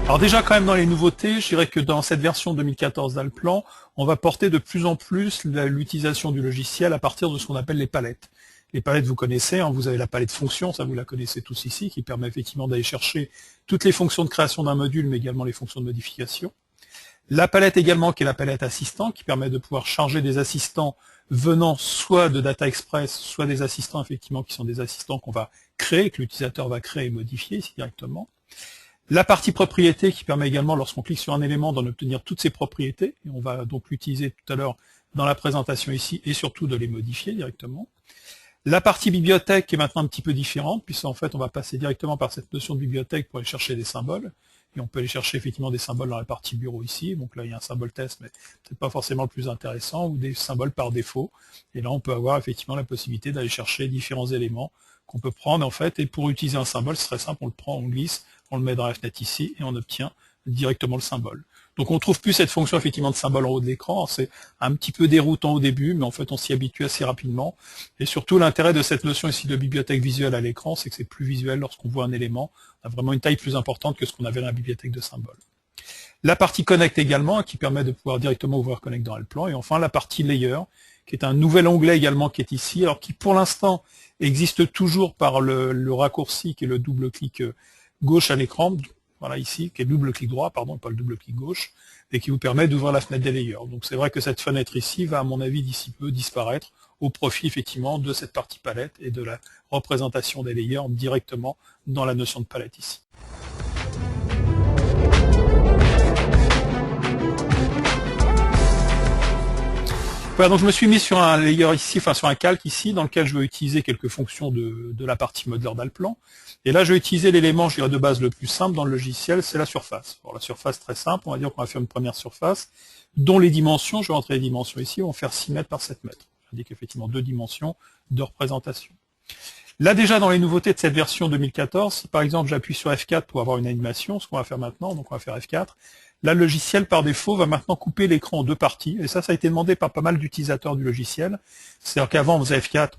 Alors déjà quand même dans les nouveautés, je dirais que dans cette version 2014 d'Alplan, on va porter de plus en plus l'utilisation du logiciel à partir de ce qu'on appelle les palettes. Les palettes, vous connaissez, hein, vous avez la palette fonctions, ça vous la connaissez tous ici, qui permet effectivement d'aller chercher toutes les fonctions de création d'un module, mais également les fonctions de modification. La palette également, qui est la palette assistant, qui permet de pouvoir charger des assistants venant soit de Data Express, soit des assistants effectivement qui sont des assistants qu'on va créer, que l'utilisateur va créer et modifier ici directement. La partie propriété qui permet également, lorsqu'on clique sur un élément, d'en obtenir toutes ses propriétés, et on va donc l'utiliser tout à l'heure dans la présentation ici, et surtout de les modifier directement. La partie bibliothèque qui est maintenant un petit peu différente, puisqu'en fait on va passer directement par cette notion de bibliothèque pour aller chercher des symboles, et on peut aller chercher effectivement des symboles dans la partie bureau ici, donc là il y a un symbole test, mais peut-être pas forcément le plus intéressant, ou des symboles par défaut, et là on peut avoir effectivement la possibilité d'aller chercher différents éléments qu'on peut prendre en fait, et pour utiliser un symbole, c'est très simple, on le prend, on glisse, on le met dans la fenêtre ici, et on obtient directement le symbole. Donc on ne trouve plus cette fonction effectivement de symbole en haut de l'écran, c'est un petit peu déroutant au début, mais en fait on s'y habitue assez rapidement, et surtout l'intérêt de cette notion ici de bibliothèque visuelle à l'écran, c'est que c'est plus visuel lorsqu'on voit un élément, on a vraiment une taille plus importante que ce qu'on avait dans la bibliothèque de symboles. La partie Connect également, qui permet de pouvoir directement ouvrir Connect dans Alplan, et enfin la partie Layer, qui est un nouvel onglet également qui est ici, alors qui pour l'instant existe toujours par le raccourci qui est le double-clic gauche à l'écran, voilà ici, qui est le double-clic droit, pardon, pas le double-clic gauche, et qui vous permet d'ouvrir la fenêtre des layers. Donc c'est vrai que cette fenêtre ici va, à mon avis, d'ici peu disparaître au profit effectivement de cette partie palette et de la représentation des layers directement dans la notion de palette ici. Voilà, donc je me suis mis sur un layer ici, enfin sur un calque ici, dans lequel je vais utiliser quelques fonctions de la partie modeleur d'Alplan. Et là, je vais utiliser l'élément, je dirais, de base le plus simple dans le logiciel, c'est la surface. Alors la surface très simple, on va dire qu'on va faire une première surface, dont les dimensions, je vais rentrer les dimensions ici, vont faire 6 mètres par 7 mètres. J'indique effectivement 2 dimensions de représentation. Là déjà dans les nouveautés de cette version 2014, si par exemple j'appuie sur F4 pour avoir une animation, ce qu'on va faire maintenant, donc on va faire F4, là le logiciel par défaut va maintenant couper l'écran en deux parties, et ça a été demandé par pas mal d'utilisateurs du logiciel. C'est-à-dire qu'avant on faisait F4,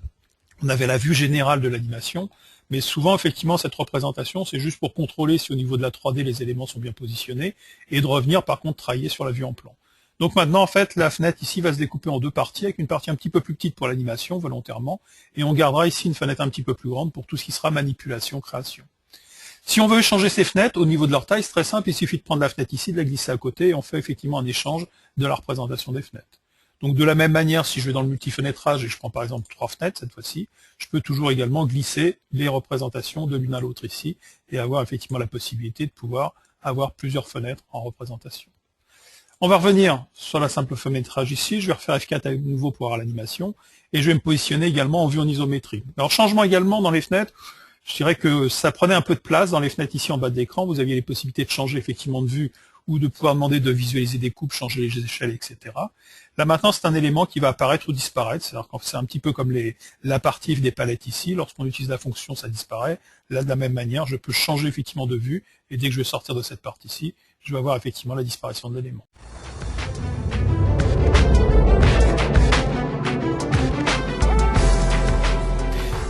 on avait la vue générale de l'animation, mais souvent effectivement cette représentation c'est juste pour contrôler si au niveau de la 3D les éléments sont bien positionnés, et de revenir par contre travailler sur la vue en plan. Donc maintenant, en fait, la fenêtre ici va se découper en deux parties, avec une partie un petit peu plus petite pour l'animation, volontairement, et on gardera ici une fenêtre un petit peu plus grande pour tout ce qui sera manipulation, création. Si on veut échanger ces fenêtres, au niveau de leur taille, c'est très simple, il suffit de prendre la fenêtre ici, de la glisser à côté, et on fait effectivement un échange de la représentation des fenêtres. Donc de la même manière, si je vais dans le multifenêtrage et je prends par exemple 3 fenêtres cette fois-ci, je peux toujours également glisser les représentations de l'une à l'autre ici, et avoir effectivement la possibilité de pouvoir avoir plusieurs fenêtres en représentation. On va revenir sur la simple fenêtrage ici, je vais refaire F4 à nouveau pour avoir l'animation, et je vais me positionner également en vue en isométrie. Alors changement également dans les fenêtres, je dirais que ça prenait un peu de place dans les fenêtres ici en bas de l'écran, vous aviez les possibilités de changer effectivement de vue, ou de pouvoir demander de visualiser des coupes, changer les échelles, etc. Là maintenant c'est un élément qui va apparaître ou disparaître, c'est-à-dire que c'est un petit peu comme la partie des palettes ici, lorsqu'on utilise la fonction ça disparaît, là de la même manière je peux changer effectivement de vue, et dès que je vais sortir de cette partie-ci, je vais avoir effectivement la disparition de l'élément.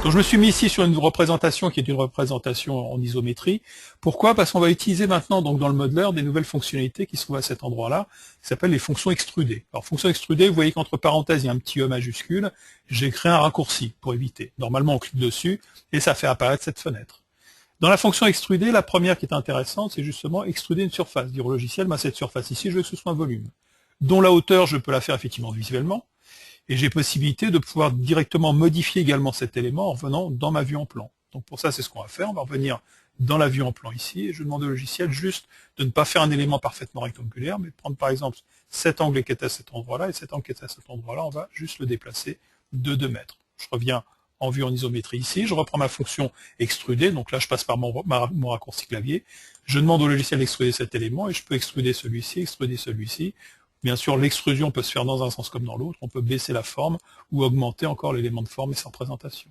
Donc je me suis mis ici sur une représentation qui est une représentation en isométrie. Pourquoi? Parce qu'on va utiliser maintenant donc dans le modeleur des nouvelles fonctionnalités qui se trouvent à cet endroit-là, qui s'appellent les fonctions extrudées. Alors fonctions extrudées, vous voyez qu'entre parenthèses il y a un petit E majuscule, j'ai créé un raccourci pour éviter. Normalement on clique dessus et ça fait apparaître cette fenêtre. Dans la fonction extruder, la première qui est intéressante, c'est justement extruder une surface. Dire au logiciel, cette surface ici, je veux que ce soit un volume, dont la hauteur, je peux la faire effectivement visuellement, et j'ai possibilité de pouvoir directement modifier également cet élément en revenant dans ma vue en plan. Donc pour ça, c'est ce qu'on va faire. On va revenir dans la vue en plan ici, et je demande au logiciel juste de ne pas faire un élément parfaitement rectangulaire, mais de prendre par exemple cet angle qui est à cet endroit-là, et cet angle qui est à cet endroit-là, on va juste le déplacer de 2 mètres. Je reviens en vue en isométrie ici, je reprends ma fonction extruder, donc là je passe par mon raccourci clavier, je demande au logiciel d'extruder cet élément, et je peux extruder celui-ci, extruder celui-ci. Bien sûr, l'extrusion peut se faire dans un sens comme dans l'autre, on peut baisser la forme ou augmenter encore l'élément de forme et sa représentation.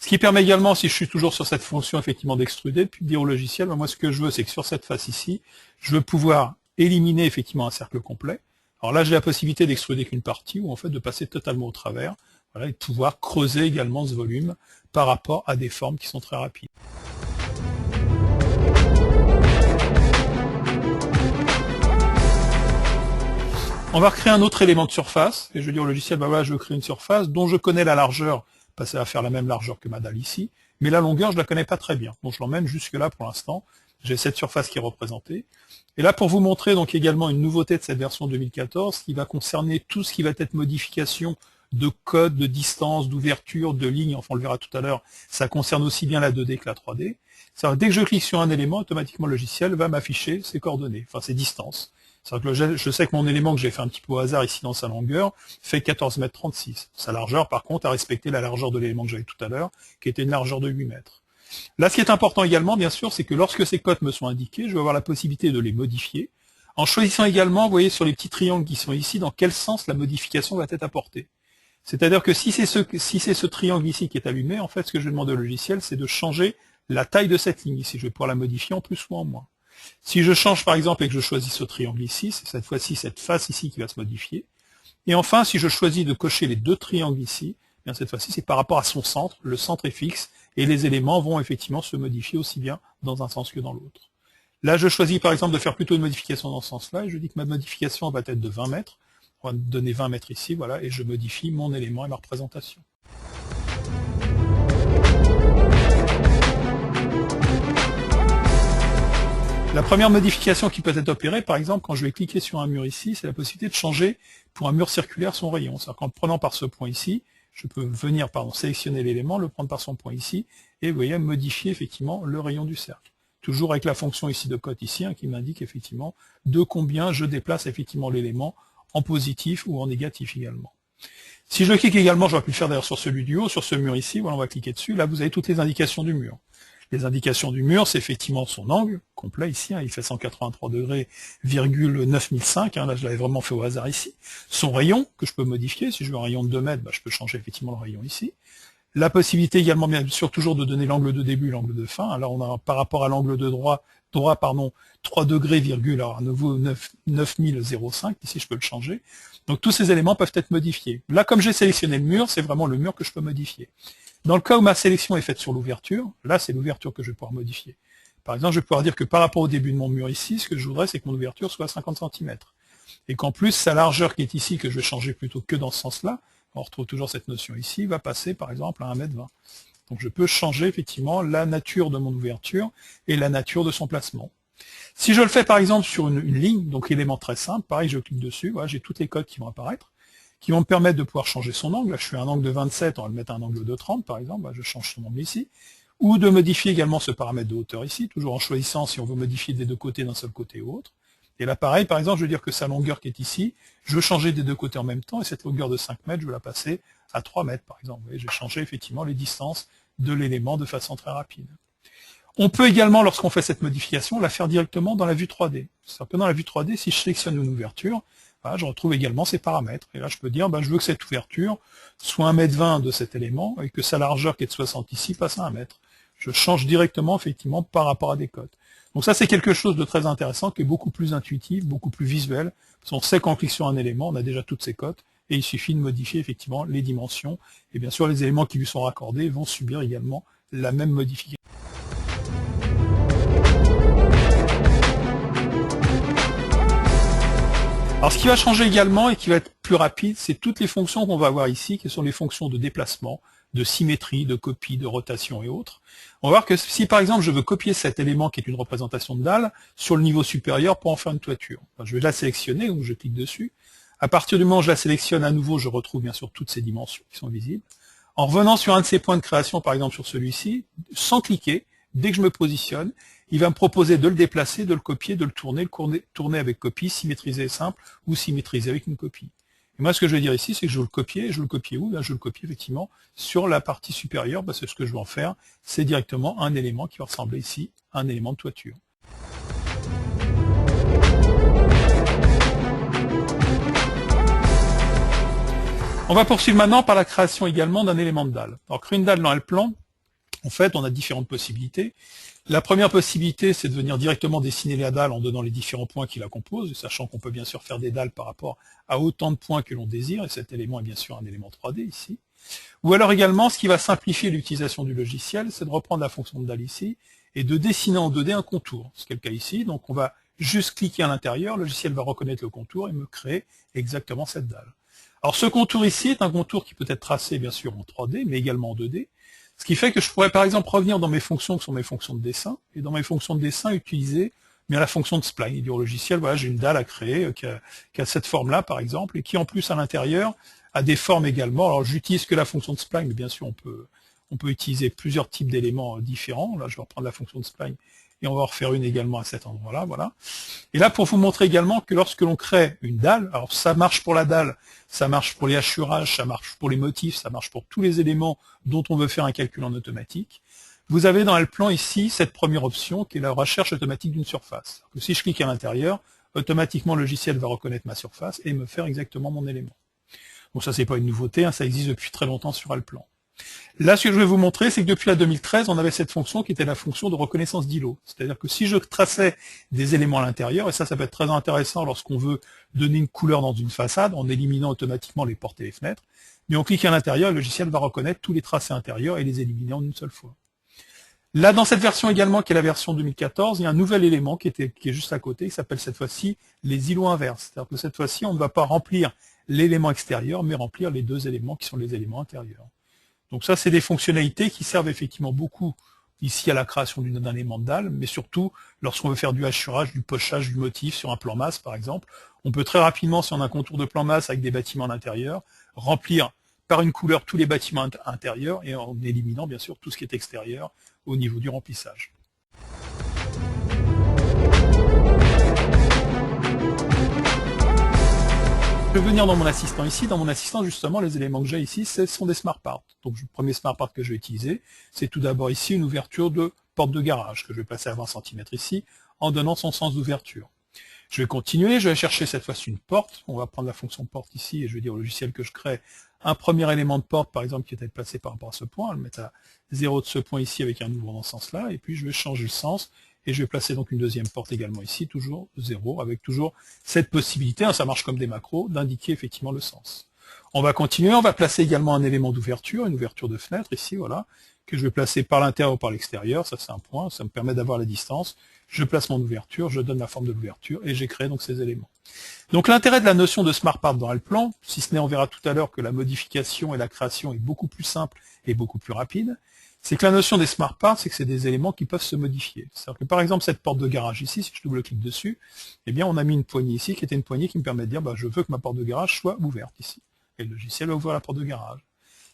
Ce qui permet également, si je suis toujours sur cette fonction effectivement d'extruder, de dire au logiciel, moi ce que je veux, c'est que sur cette face ici, je veux pouvoir éliminer effectivement un cercle complet. Alors là, j'ai la possibilité d'extruder qu'une partie, ou en fait de passer totalement au travers, voilà, et de pouvoir creuser également ce volume par rapport à des formes qui sont très rapides. On va recréer un autre élément de surface, et je vais dire au logiciel, bah voilà, je veux créer une surface dont je connais la largeur, parce que ça va faire la même largeur que ma dalle ici, mais la longueur, je la connais pas très bien. Donc je l'emmène jusque là pour l'instant. J'ai cette surface qui est représentée. Et là, pour vous montrer donc également une nouveauté de cette version 2014, qui va concerner tout ce qui va être modification de code, de distance, d'ouverture, de ligne, enfin on le verra tout à l'heure, ça concerne aussi bien la 2D que la 3D. Dès que je clique sur un élément, automatiquement le logiciel va m'afficher ses coordonnées, enfin ses distances. C'est-à-dire que je sais que mon élément que j'ai fait un petit peu au hasard ici dans sa longueur fait 14 mètres 36. Sa largeur, par contre, a respecté la largeur de l'élément que j'avais tout à l'heure, qui était une largeur de 8 mètres. Là, ce qui est important également, bien sûr, c'est que lorsque ces cotes me sont indiquées, je vais avoir la possibilité de les modifier, en choisissant également, vous voyez, sur les petits triangles qui sont ici, dans quel sens la modification va être apportée. C'est-à-dire que si c'est ce triangle ici qui est allumé, en fait, ce que je vais demander au logiciel, c'est de changer la taille de cette ligne ici. Je vais pouvoir la modifier en plus ou en moins. Si je change par exemple et que je choisis ce triangle ici, c'est cette fois-ci cette face ici qui va se modifier. Et enfin, si je choisis de cocher les deux triangles ici, eh bien cette fois-ci c'est par rapport à son centre, le centre est fixe, et les éléments vont effectivement se modifier aussi bien dans un sens que dans l'autre. Là je choisis par exemple de faire plutôt une modification dans ce sens-là, et je dis que ma modification va être de 20 mètres, on va donner 20 mètres ici, voilà, et je modifie mon élément et ma représentation. La première modification qui peut être opérée, par exemple, quand je vais cliquer sur un mur ici, c'est la possibilité de changer pour un mur circulaire son rayon. C'est-à-dire qu'en le prenant par ce point ici, je peux venir, sélectionner l'élément, le prendre par son point ici, et vous voyez, modifier effectivement le rayon du cercle. Toujours avec la fonction ici de cote ici, qui m'indique effectivement de combien je déplace effectivement l'élément en positif ou en négatif également. Si je clique également, j'aurais pu le faire d'ailleurs sur celui du haut, sur ce mur ici, voilà, on va cliquer dessus, là vous avez toutes les indications du mur. Les indications du mur, c'est effectivement son angle complet ici, il fait 183 degrés, 9005, là je l'avais vraiment fait au hasard ici. Son rayon, que je peux modifier, si je veux un rayon de 2 mètres, je peux changer effectivement le rayon ici. La possibilité également, bien sûr, toujours de donner l'angle de début, l'angle de fin. Alors on a par rapport à l'angle de droit, 3 degrés, alors à nouveau 9005, ici je peux le changer. Donc tous ces éléments peuvent être modifiés. Là, comme j'ai sélectionné le mur, c'est vraiment le mur que je peux modifier. Dans le cas où ma sélection est faite sur l'ouverture, là c'est l'ouverture que je vais pouvoir modifier. Par exemple, je vais pouvoir dire que par rapport au début de mon mur ici, ce que je voudrais, c'est que mon ouverture soit à 50 cm. Et qu'en plus, sa largeur qui est ici, que je vais changer plutôt que dans ce sens-là, on retrouve toujours cette notion ici, va passer par exemple à 1,20 m. Donc je peux changer effectivement la nature de mon ouverture et la nature de son placement. Si je le fais par exemple sur une ligne, donc élément très simple, pareil, je clique dessus, voilà, j'ai toutes les codes qui vont apparaître, qui vont me permettre de pouvoir changer son angle. Là, je fais un angle de 27, on va le mettre à un angle de 30 par exemple, je change son angle ici, ou de modifier également ce paramètre de hauteur ici, toujours en choisissant si on veut modifier des deux côtés d'un seul côté ou autre. Et là pareil, par exemple, je veux dire que sa longueur qui est ici, je veux changer des deux côtés en même temps, et cette longueur de 5 mètres, je veux la passer à 3 mètres par exemple. Vous voyez, je vais changer effectivement les distances de l'élément de façon très rapide. On peut également, lorsqu'on fait cette modification, la faire directement dans la vue 3D. C'est-à-dire que dans la vue 3D, si je sélectionne une ouverture, voilà, je retrouve également ces paramètres. Et là, je peux dire, je veux que cette ouverture soit 1,20 m de cet élément et que sa largeur qui est de 60 ici passe à 1 mètre. Je change directement, effectivement, par rapport à des codes. Donc ça, c'est quelque chose de très intéressant, qui est beaucoup plus intuitif, beaucoup plus visuel. Parce qu'on sait qu'en cliquant sur un élément, on a déjà toutes ces codes, et il suffit de modifier, effectivement, les dimensions. Et bien sûr, les éléments qui lui sont raccordés vont subir également la même modification. Alors ce qui va changer également et qui va être plus rapide, c'est toutes les fonctions qu'on va avoir ici, qui sont les fonctions de déplacement, de symétrie, de copie, de rotation et autres. On va voir que si par exemple je veux copier cet élément qui est une représentation de dalle sur le niveau supérieur pour en faire une toiture, je vais la sélectionner, donc je clique dessus. À partir du moment où je la sélectionne à nouveau, je retrouve bien sûr toutes ces dimensions qui sont visibles. En revenant sur un de ces points de création, par exemple sur celui-ci, sans cliquer, dès que je me positionne, il va me proposer de le déplacer, de le copier, de le tourner avec copie, symétriser simple ou symétriser avec une copie. Et moi, ce que je vais dire ici, c'est que je veux le copier. Et je veux le copier où? Je veux le copier effectivement sur la partie supérieure, parce que ce que je veux en faire, c'est directement un élément qui va ressembler ici à un élément de toiture. On va poursuivre maintenant par la création également d'un élément de dalle. Alors, créer une dalle dans le plan, en fait, on a différentes possibilités. La première possibilité, c'est de venir directement dessiner la dalle en donnant les différents points qui la composent, sachant qu'on peut bien sûr faire des dalles par rapport à autant de points que l'on désire, et cet élément est bien sûr un élément 3D ici. Ou alors également, ce qui va simplifier l'utilisation du logiciel, c'est de reprendre la fonction de dalle ici, et de dessiner en 2D un contour, ce qui est le cas ici. Donc on va juste cliquer à l'intérieur, le logiciel va reconnaître le contour et me créer exactement cette dalle. Alors ce contour ici est un contour qui peut être tracé bien sûr en 3D, mais également en 2D, ce qui fait que je pourrais par exemple revenir dans mes fonctions qui sont mes fonctions de dessin, et dans mes fonctions de dessin utiliser bien la fonction de spline, et dire au logiciel, voilà, j'ai une dalle à créer qui a cette forme-là par exemple, et qui en plus à l'intérieur a des formes également. Alors j'utilise que la fonction de spline, mais bien sûr on peut utiliser plusieurs types d'éléments différents. Là je vais reprendre la fonction de spline, et on va en refaire une également à cet endroit-là, voilà. Et là, pour vous montrer également que lorsque l'on crée une dalle, alors ça marche pour la dalle, ça marche pour les hachurages, ça marche pour les motifs, ça marche pour tous les éléments dont on veut faire un calcul en automatique. Vous avez dans le plan ici cette première option qui est la recherche automatique d'une surface. Que si je clique à l'intérieur, automatiquement le logiciel va reconnaître ma surface et me faire exactement mon élément. Donc ça c'est pas une nouveauté, ça existe depuis très longtemps sur Alplan. Là, ce que je vais vous montrer, c'est que depuis la 2013, on avait cette fonction qui était la fonction de reconnaissance d'îlot. C'est-à-dire que si je traçais des éléments à l'intérieur, et ça peut être très intéressant lorsqu'on veut donner une couleur dans une façade, en éliminant automatiquement les portes et les fenêtres, mais on clique à l'intérieur, le logiciel va reconnaître tous les tracés intérieurs et les éliminer en une seule fois. Là, dans cette version également, qui est la version 2014, il y a un nouvel élément qui est juste à côté, qui s'appelle cette fois-ci les îlots inverses. C'est-à-dire que cette fois-ci, on ne va pas remplir l'élément extérieur, mais remplir les deux éléments qui sont les éléments intérieurs. Donc ça, c'est des fonctionnalités qui servent effectivement beaucoup ici à la création d'un élément de dalle, mais surtout lorsqu'on veut faire du hachurage, du pochage, du motif sur un plan masse par exemple. On peut très rapidement, si on a un contour de plan masse avec des bâtiments à l'intérieur, remplir par une couleur tous les bâtiments intérieurs et en éliminant bien sûr tout ce qui est extérieur au niveau du remplissage. Je vais venir dans mon assistant ici. Dans mon assistant, justement, les éléments que j'ai ici, ce sont des smart parts. Donc le premier smart part que je vais utiliser, c'est tout d'abord ici une ouverture de porte de garage que je vais placer à 20 cm ici, en donnant son sens d'ouverture. Je vais continuer, je vais chercher cette fois-ci une porte. On va prendre la fonction porte ici et je vais dire au logiciel que je crée un premier élément de porte, par exemple, qui était placé par rapport à ce point. Je vais le mettre à 0 de ce point ici avec un nouveau dans ce sens-là, et puis je vais changer le sens. Et je vais placer donc une deuxième porte également ici, toujours 0, avec toujours cette possibilité, ça marche comme des macros, d'indiquer effectivement le sens. On va continuer, on va placer également un élément d'ouverture, une ouverture de fenêtre ici, voilà, que je vais placer par l'intérieur ou par l'extérieur, ça c'est un point, ça me permet d'avoir la distance. Je place mon ouverture, je donne la forme de l'ouverture, et j'ai créé donc ces éléments. Donc l'intérêt de la notion de smart part dans Alplan, si ce n'est on verra tout à l'heure que la modification et la création est beaucoup plus simple et beaucoup plus rapide, c'est que la notion des smart parts, c'est que c'est des éléments qui peuvent se modifier. C'est-à-dire que par exemple cette porte de garage ici, si je double-clique dessus, eh bien on a mis une poignée ici qui était une poignée qui me permet de dire je veux que ma porte de garage soit ouverte ici. Et le logiciel va ouvrir la porte de garage.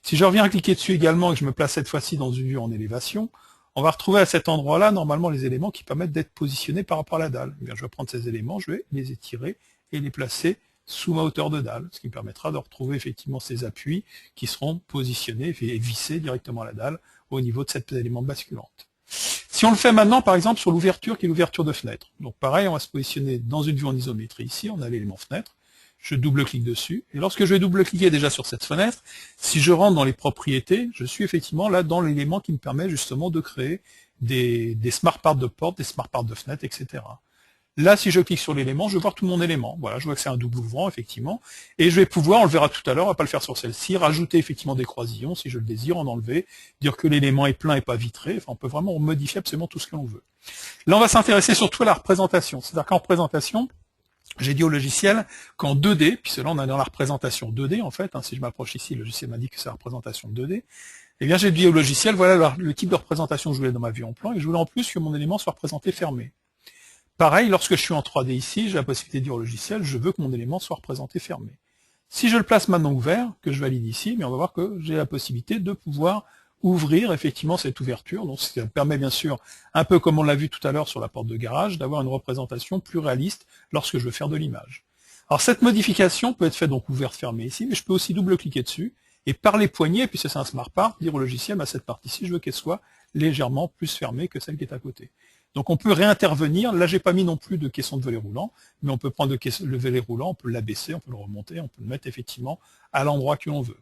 Si je reviens à cliquer dessus également et que je me place cette fois-ci dans une vue en élévation, on va retrouver à cet endroit-là normalement les éléments qui permettent d'être positionnés par rapport à la dalle. Eh bien, je vais prendre ces éléments, je vais les étirer et les placer sous ma hauteur de dalle, ce qui me permettra de retrouver effectivement ces appuis qui seront positionnés et vissés directement à la dalle au niveau de cet élément basculante. Si on le fait maintenant, par exemple, sur l'ouverture qui est l'ouverture de fenêtre. Donc pareil, on va se positionner dans une vue en isométrie ici, on a l'élément fenêtre, je double-clique dessus, et lorsque je vais double-cliquer déjà sur cette fenêtre, si je rentre dans les propriétés, je suis effectivement là dans l'élément qui me permet justement de créer des smart parts de porte, des smart parts de fenêtre, etc. Là, si je clique sur l'élément, je vais voir tout mon élément. Voilà, je vois que c'est un double ouvrant, effectivement. Et je vais pouvoir, on le verra tout à l'heure, on va pas le faire sur celle-ci, rajouter effectivement des croisillons, si je le désire, en enlever, dire que l'élément est plein et pas vitré. Enfin, on peut vraiment modifier absolument tout ce que l'on veut. Là, on va s'intéresser surtout à la représentation. C'est-à-dire qu'en représentation, j'ai dit au logiciel qu'en 2D, puisque là, on est dans la représentation 2D, en fait, si je m'approche ici, le logiciel m'a dit que c'est la représentation 2D. Eh bien, j'ai dit au logiciel, voilà le type de représentation que je voulais dans ma vue en plan, et je voulais en plus que mon élément soit représenté fermé. Pareil, lorsque je suis en 3D ici, j'ai la possibilité de dire au logiciel, je veux que mon élément soit représenté fermé. Si je le place maintenant ouvert, que je valide ici, mais on va voir que j'ai la possibilité de pouvoir ouvrir effectivement cette ouverture. Donc ça permet bien sûr, un peu comme on l'a vu tout à l'heure sur la porte de garage, d'avoir une représentation plus réaliste lorsque je veux faire de l'image. Alors cette modification peut être faite donc ouverte, fermée ici, mais je peux aussi double-cliquer dessus, et par les poignées, puisque c'est un smart part, dire au logiciel, cette partie-ci, je veux qu'elle soit légèrement plus fermée que celle qui est à côté. Donc on peut réintervenir, là j'ai pas mis non plus de caisson de volet roulant, mais on peut prendre le volet roulant, on peut l'abaisser, on peut le remonter, on peut le mettre effectivement à l'endroit que l'on veut.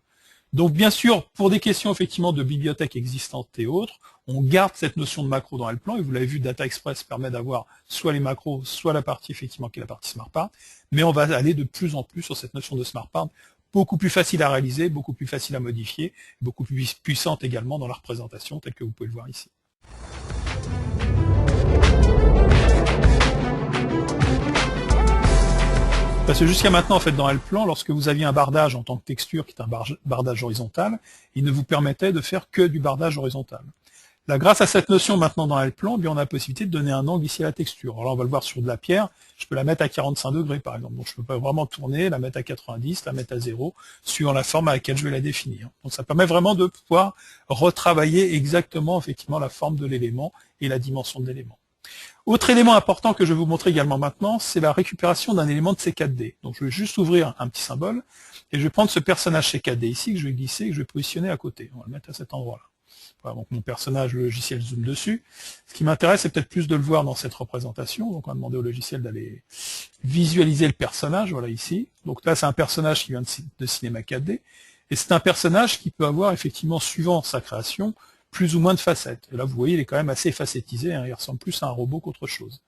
Donc bien sûr, pour des questions effectivement de bibliothèques existantes et autres, on garde cette notion de macro dans Alplan, et vous l'avez vu, Data Express permet d'avoir soit les macros, soit la partie effectivement qui est la partie smart part, mais on va aller de plus en plus sur cette notion de smart part, beaucoup plus facile à réaliser, beaucoup plus facile à modifier, beaucoup plus puissante également dans la représentation, telle que vous pouvez le voir ici. Parce que jusqu'à maintenant, en fait, dans L-Plan, lorsque vous aviez un bardage en tant que texture, qui est un bardage horizontal, il ne vous permettait de faire que du bardage horizontal. Là, grâce à cette notion maintenant dans L-Plan, on a la possibilité de donner un angle ici à la texture. Alors là, on va le voir sur de la pierre, je peux la mettre à 45 degrés par exemple. Donc je peux vraiment tourner, la mettre à 90, la mettre à 0, suivant la forme à laquelle je vais la définir. Donc ça permet vraiment de pouvoir retravailler exactement effectivement la forme de l'élément et la dimension de l'élément. Autre élément important que je vais vous montrer également maintenant, c'est la récupération d'un élément de C4D. Donc je vais juste ouvrir un petit symbole, et je vais prendre ce personnage C4D ici, que je vais glisser, et que je vais positionner à côté. On va le mettre à cet endroit-là. Voilà, donc mon personnage, le logiciel zoome dessus. Ce qui m'intéresse, c'est peut-être plus de le voir dans cette représentation. Donc on va demander au logiciel d'aller visualiser le personnage, voilà ici. Donc là, c'est un personnage qui vient de Cinema 4D, et c'est un personnage qui peut avoir effectivement, suivant sa création, plus ou moins de facettes. Et là, vous voyez, il est quand même assez facettisé, hein, il ressemble plus à un robot qu'autre chose.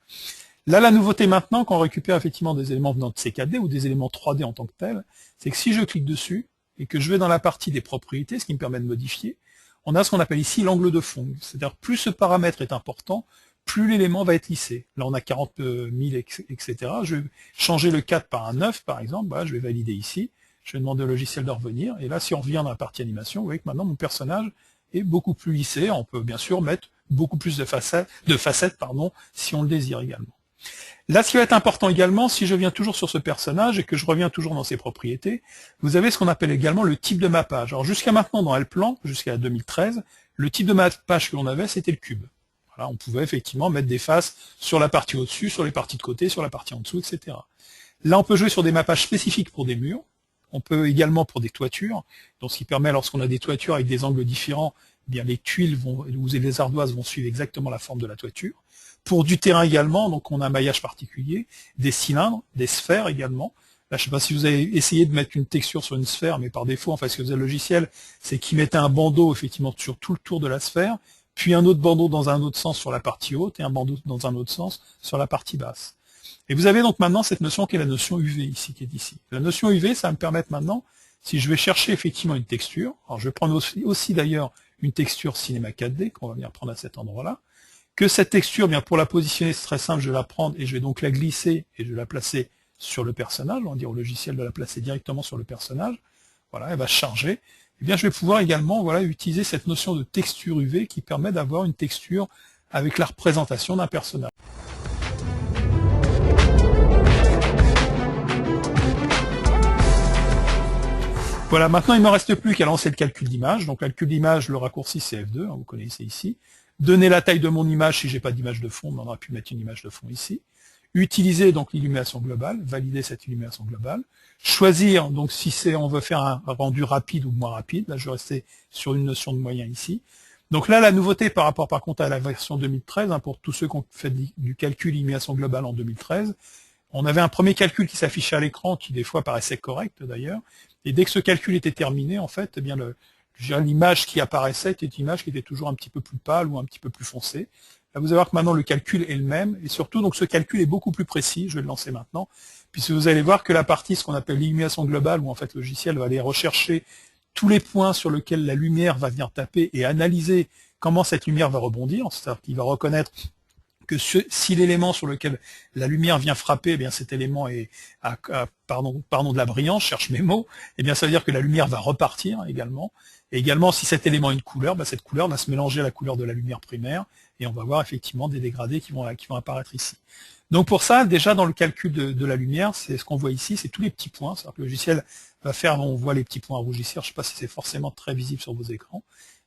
Là, la nouveauté maintenant, quand on récupère effectivement des éléments venant de C4D ou des éléments 3D en tant que tels, c'est que si je clique dessus, et que je vais dans la partie des propriétés, ce qui me permet de modifier, on a ce qu'on appelle ici l'angle de fond. C'est-à-dire, plus ce paramètre est important, plus l'élément va être lissé. Là, on a 40 000, etc. Je vais changer le 4 par un 9, par exemple. Voilà, je vais valider ici. Je vais demander au logiciel de revenir. Et là, si on revient dans la partie animation, vous voyez que maintenant, mon personnage est beaucoup plus lissé. On peut bien sûr mettre beaucoup plus de facettes, si on le désire également. Là, ce qui va être important également, si je viens toujours sur ce personnage et que je reviens toujours dans ses propriétés, vous avez ce qu'on appelle également le type de mappage. Alors jusqu'à maintenant, dans L-Plan, jusqu'à 2013, le type de mappage que l'on avait, c'était le cube. Voilà, on pouvait effectivement mettre des faces sur la partie au-dessus, sur les parties de côté, sur la partie en dessous, etc. Là, on peut jouer sur des mappages spécifiques pour des murs. On peut également pour des toitures, donc ce qui permet, lorsqu'on a des toitures avec des angles différents, eh bien les tuiles ou les ardoises vont suivre exactement la forme de la toiture. Pour du terrain également, donc on a un maillage particulier, des cylindres, des sphères également. Là, je ne sais pas si vous avez essayé de mettre une texture sur une sphère, mais par défaut, en fait, ce que faisait le logiciel, c'est qu'il mettait un bandeau effectivement sur tout le tour de la sphère, puis un autre bandeau dans un autre sens sur la partie haute et un bandeau dans un autre sens sur la partie basse. Et vous avez donc maintenant cette notion qui est la notion UV ici, qui est ici. La notion UV, ça va me permettre maintenant, si je vais chercher effectivement une texture, alors je vais prendre aussi d'ailleurs une texture Cinema 4D, qu'on va venir prendre à cet endroit-là, que cette texture, bien pour la positionner, c'est très simple, je vais la prendre et je vais donc la glisser et je vais la placer sur le personnage, on va dire au logiciel de la placer directement sur le personnage, voilà, elle va se charger. Et bien je vais pouvoir également voilà, utiliser cette notion de texture UV qui permet d'avoir une texture avec la représentation d'un personnage. Voilà, maintenant il ne me reste plus qu'à lancer le calcul d'image. Donc calcul d'image, le raccourci c'est F2, hein, vous connaissez ici. Donner la taille de mon image si j'ai pas d'image de fond, on aurait pu mettre une image de fond ici. Utiliser donc l'illumination globale, valider cette illumination globale. Choisir donc si on veut faire un rendu rapide ou moins rapide. Là je vais rester sur une notion de moyen ici. Donc là la nouveauté par rapport par contre à la version 2013, hein, pour tous ceux qui ont fait du calcul illumination globale en 2013, on avait un premier calcul qui s'affichait à l'écran, qui des fois paraissait correct d'ailleurs, et dès que ce calcul était terminé, en fait, eh bien l'image qui apparaissait était une image qui était toujours un petit peu plus pâle ou un petit peu plus foncée. Là, vous allez voir que maintenant le calcul est le même, et surtout donc ce calcul est beaucoup plus précis, je vais le lancer maintenant, puisque vous allez voir que la partie, ce qu'on appelle l'illumination globale, où en fait le logiciel va aller rechercher tous les points sur lesquels la lumière va venir taper et analyser comment cette lumière va rebondir, c'est-à-dire qu'il va reconnaître que si l'élément sur lequel la lumière vient frapper, eh bien cet élément est pardon de la brillance, je cherche mes mots, eh bien ça veut dire que la lumière va repartir également. Et également, si cet élément a une couleur, cette couleur va se mélanger à la couleur de la lumière primaire, et on va voir effectivement des dégradés qui vont apparaître ici. Donc pour ça, déjà dans le calcul de la lumière, c'est ce qu'on voit ici, c'est tous les petits points, c'est-à-dire que le logiciel va faire, on voit les petits points rougissir, je ne sais pas si c'est forcément très visible sur vos écrans.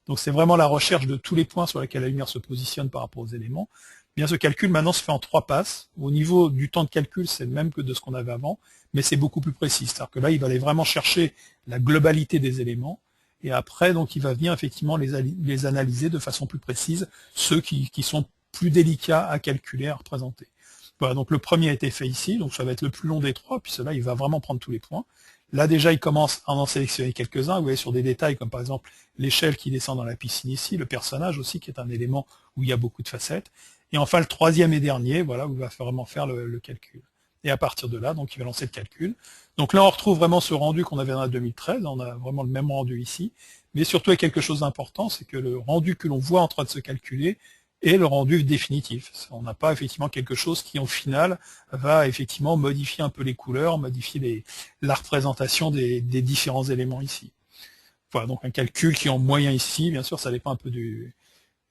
Donc c'est vraiment la recherche de tous les points sur lesquels la lumière se positionne par rapport aux éléments. Bien, ce calcul maintenant se fait en 3 passes. Au niveau du temps de calcul, c'est le même que de ce qu'on avait avant, mais c'est beaucoup plus précis. C'est-à-dire que là, il va aller vraiment chercher la globalité des éléments, et après, donc, il va venir effectivement les analyser de façon plus précise, ceux qui sont plus délicats à calculer, à représenter. Voilà, donc le premier a été fait ici, donc ça va être le plus long des 3, puis cela, il va vraiment prendre tous les points. Là, déjà, il commence à en sélectionner quelques-uns. Vous voyez, sur des détails comme par exemple l'échelle qui descend dans la piscine ici, le personnage aussi, qui est un élément où il y a beaucoup de facettes. Et enfin, le troisième et dernier, voilà, où il va vraiment faire le calcul. Et à partir de là, donc, il va lancer le calcul. Donc là, on retrouve vraiment ce rendu qu'on avait dans la 2013. On a vraiment le même rendu ici. Mais surtout, il y a quelque chose d'important, c'est que le rendu que l'on voit en train de se calculer et le rendu définitif. On n'a pas effectivement quelque chose qui, au final, va effectivement modifier un peu les couleurs, modifier la représentation des différents éléments ici. Voilà, donc un calcul qui est en moyen ici, bien sûr, ça dépend un peu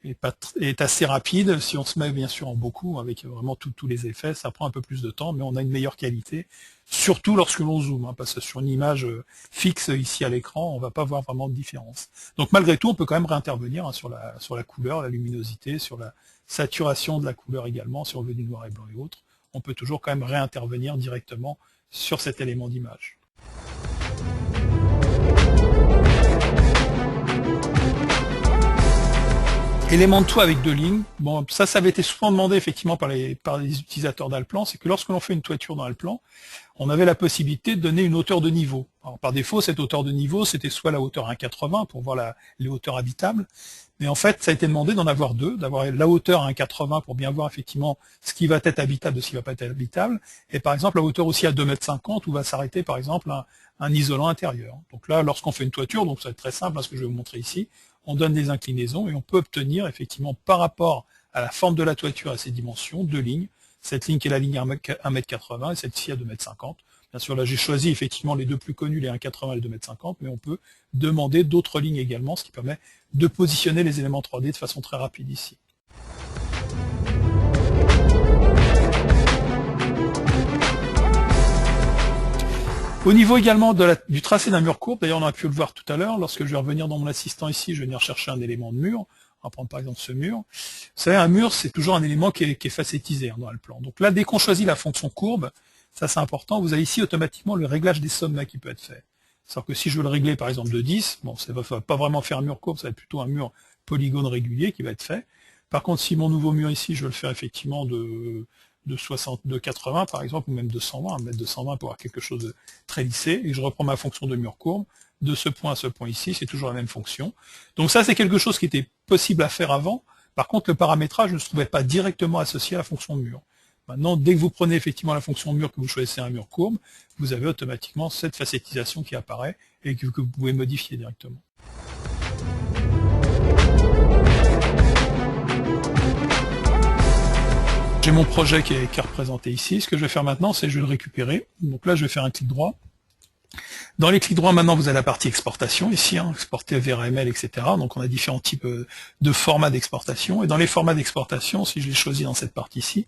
est assez rapide. Si on se met bien sûr en beaucoup, avec vraiment tous les effets, ça prend un peu plus de temps, mais on a une meilleure qualité, surtout lorsque l'on zoome, hein, parce que sur une image fixe ici à l'écran, on ne va pas voir vraiment de différence. Donc malgré tout, on peut quand même réintervenir, hein, sur la couleur, la luminosité, sur la saturation de la couleur également, si on veut du noir et blanc et autres. On peut toujours quand même réintervenir directement sur cet élément d'image. Élément de toit avec 2 lignes. Bon, ça avait été souvent demandé effectivement par les utilisateurs d'Alplan, c'est que lorsque l'on fait une toiture dans Alplan, on avait la possibilité de donner une hauteur de niveau. Alors par défaut, cette hauteur de niveau, c'était soit la hauteur 1,80 pour voir les hauteurs habitables, mais en fait, ça a été demandé d'en avoir 2, d'avoir la hauteur 1,80 pour bien voir effectivement ce qui va être habitable de ce qui va pas être habitable, et par exemple la hauteur aussi à 2,50 m où va s'arrêter par exemple un isolant intérieur. Donc là, lorsqu'on fait une toiture, donc ça va être très simple, hein, ce que je vais vous montrer ici, on donne des inclinaisons et on peut obtenir effectivement par rapport à la forme de la toiture et à ses dimensions, 2 lignes. Cette ligne qui est la ligne 1,80 m et celle-ci à 2,50 m. Bien sûr, là j'ai choisi effectivement les deux plus connus, les 1,80 m et les 2,50 m, mais on peut demander d'autres lignes également, ce qui permet de positionner les éléments 3D de façon très rapide ici. Au niveau également du tracé d'un mur courbe, d'ailleurs on a pu le voir tout à l'heure, lorsque je vais revenir dans mon assistant ici, je vais venir chercher un élément de mur, on va prendre par exemple ce mur. Vous savez, un mur c'est toujours un élément qui est facétisé, hein, dans le plan. Donc là, dès qu'on choisit la fonction courbe, ça c'est important, vous avez ici automatiquement le réglage des sommets qui peut être fait. C'est-à-dire que si je veux le régler par exemple de 10, bon, ça va pas vraiment faire un mur courbe, ça va être plutôt un mur polygone régulier qui va être fait. Par contre, si mon nouveau mur ici, je veux le faire effectivement de 80 par exemple, ou même de 120, mettre de 120 pour avoir quelque chose de très lissé, et je reprends ma fonction de mur courbe, de ce point à ce point ici, c'est toujours la même fonction. Donc ça, c'est quelque chose qui était possible à faire avant. Par contre, le paramétrage ne se trouvait pas directement associé à la fonction mur. Maintenant, dès que vous prenez effectivement la fonction mur, que vous choisissez un mur courbe, vous avez automatiquement cette facétisation qui apparaît et que vous pouvez modifier directement. J'ai mon projet qui est représenté ici. Ce que je vais faire maintenant, c'est que je vais le récupérer. Donc là, je vais faire un clic droit. Dans les clics droits, maintenant, vous avez la partie exportation ici, hein, exporter VRML, etc. Donc on a différents types de formats d'exportation. Et dans les formats d'exportation, si je les choisis dans cette partie-ci,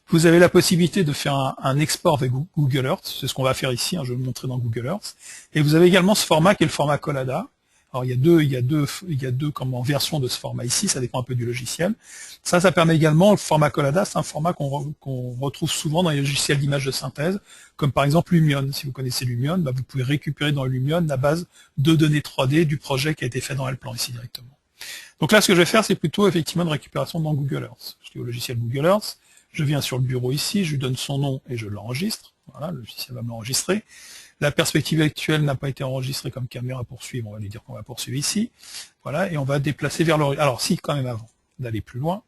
vous avez la possibilité de faire un export avec Google Earth. C'est ce qu'on va faire ici, hein, je vais vous montrer dans Google Earth. Et vous avez également ce format qui est le format Collada. Alors il y a deux versions de ce format ici, ça dépend un peu du logiciel. Ça permet également, le format Collada, c'est un format qu'on retrouve souvent dans les logiciels d'image de synthèse, comme par exemple Lumion. Si vous connaissez Lumion, vous pouvez récupérer dans Lumion la base de données 3D du projet qui a été fait dans Alplan ici directement. Donc là, ce que je vais faire, c'est plutôt effectivement une récupération dans Google Earth. Je dis au logiciel Google Earth, je viens sur le bureau ici, je lui donne son nom et je l'enregistre. Voilà, le logiciel va me l'enregistrer. La perspective actuelle n'a pas été enregistrée comme caméra poursuivre, on va lui dire qu'on va poursuivre ici. Voilà, et on va déplacer vers l'horizon. Alors si, quand même avant d'aller plus loin,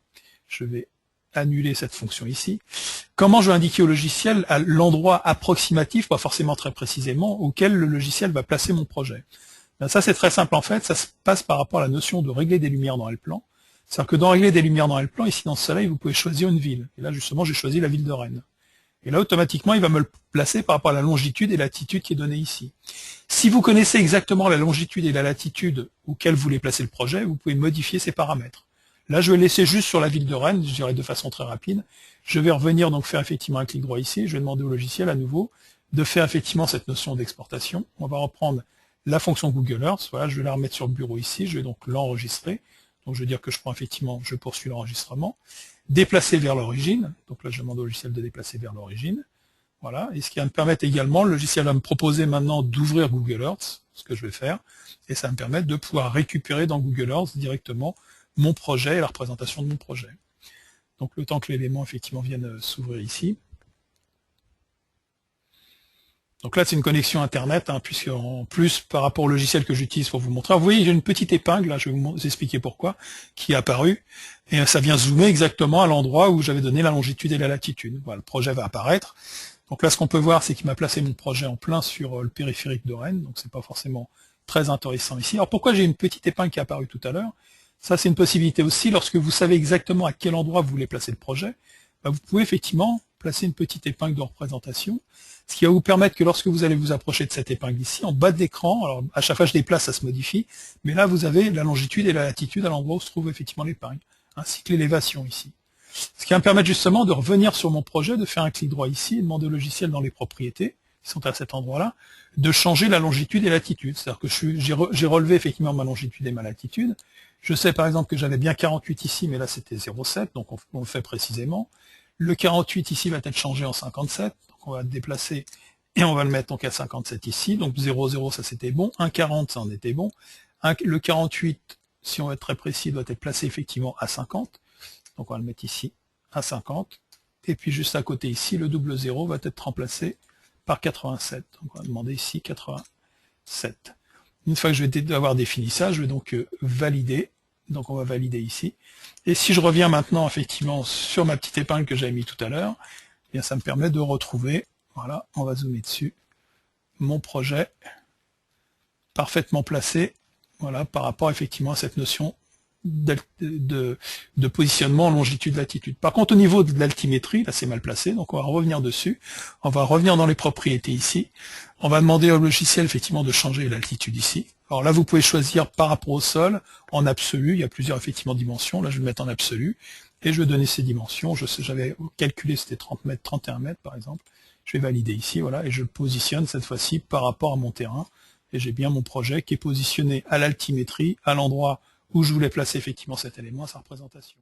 je vais annuler cette fonction ici. Comment je vais indiquer au logiciel à l'endroit approximatif, pas forcément très précisément, auquel le logiciel va placer mon projet? Ben, ça c'est très simple en fait, ça se passe par rapport à la notion de régler des lumières dans Alplan. C'est-à-dire que dans régler des lumières dans Alplan, ici dans ce soleil, vous pouvez choisir une ville. Et là justement, j'ai choisi la ville de Rennes. Et là, automatiquement, il va me le placer par rapport à la longitude et latitude qui est donnée ici. Si vous connaissez exactement la longitude et la latitude auxquelles vous voulez placer le projet, vous pouvez modifier ces paramètres. Là, je vais laisser juste sur la ville de Rennes, je dirais de façon très rapide. Je vais revenir donc faire effectivement un clic droit ici. Je vais demander au logiciel à nouveau de faire effectivement cette notion d'exportation. On va reprendre la fonction Google Earth. Voilà, je vais la remettre sur le bureau ici. Je vais donc l'enregistrer. Donc, je vais dire que je prends effectivement, je poursuis l'enregistrement. Déplacer vers l'origine, donc là je demande au logiciel de déplacer vers l'origine, voilà, et ce qui va me permettre également, le logiciel va me proposer maintenant d'ouvrir Google Earth, ce que je vais faire, et ça va me permettre de pouvoir récupérer dans Google Earth directement mon projet et la représentation de mon projet. Donc le temps que l'élément effectivement vienne s'ouvrir ici. Donc là, c'est une connexion Internet, hein, puisque en plus, par rapport au logiciel que j'utilise pour vous montrer, vous voyez, j'ai une petite épingle, là, je vais vous expliquer pourquoi, qui est apparue, et ça vient zoomer exactement à l'endroit où j'avais donné la longitude et la latitude. Voilà, le projet va apparaître. Donc là, ce qu'on peut voir, c'est qu'il m'a placé mon projet en plein sur le périphérique de Rennes, donc c'est pas forcément très intéressant ici. Alors pourquoi j'ai une petite épingle qui est apparue tout à l'heure? Ça, c'est une possibilité aussi. Lorsque vous savez exactement à quel endroit vous voulez placer le projet, bah, vous pouvez effectivement placer une petite épingle de représentation, ce qui va vous permettre que lorsque vous allez vous approcher de cette épingle ici, en bas de l'écran, alors à chaque fois que je déplace, ça se modifie, mais là, vous avez la longitude et la latitude à l'endroit où se trouve effectivement l'épingle, ainsi que l'élévation ici. Ce qui va me permettre justement de revenir sur mon projet, de faire un clic droit ici, et demander au logiciel dans les propriétés, qui sont à cet endroit-là, de changer la longitude et latitude. C'est-à-dire que j'ai relevé effectivement ma longitude et ma latitude. Je sais par exemple que j'avais bien 48 ici, mais là c'était 0,7, donc on le fait précisément. Le 48 ici va être changé en 57, donc on va le déplacer et on va le mettre donc à 57 ici. Donc 0,0 ça c'était bon, 1,40 ça en était bon. Le 48, si on veut être très précis, doit être placé effectivement à 50. Donc on va le mettre ici à 50. Et puis juste à côté ici, le double 0 va être remplacé par 87. Donc on va demander ici 87. Une fois que je vais avoir défini ça, je vais donc valider. Donc on va valider ici. Et si je reviens maintenant effectivement sur ma petite épingle que j'avais mis tout à l'heure, eh bien ça me permet de retrouver, voilà, on va zoomer dessus, mon projet parfaitement placé, voilà, par rapport effectivement à cette notion de positionnement longitude-latitude. Par contre, au niveau de l'altimétrie, là c'est mal placé, donc on va revenir dessus, on va revenir dans les propriétés ici, on va demander au logiciel effectivement de changer l'altitude ici. Alors là, vous pouvez choisir par rapport au sol, en absolu, il y a plusieurs effectivement dimensions, là je vais le mettre en absolu, et je vais donner ces dimensions, j'avais calculé c'était 30 mètres, 31 mètres par exemple, je vais valider ici, voilà, et je le positionne cette fois-ci par rapport à mon terrain, et j'ai bien mon projet qui est positionné à l'altimétrie, à l'endroit où je voulais placer effectivement cet élément à sa représentation.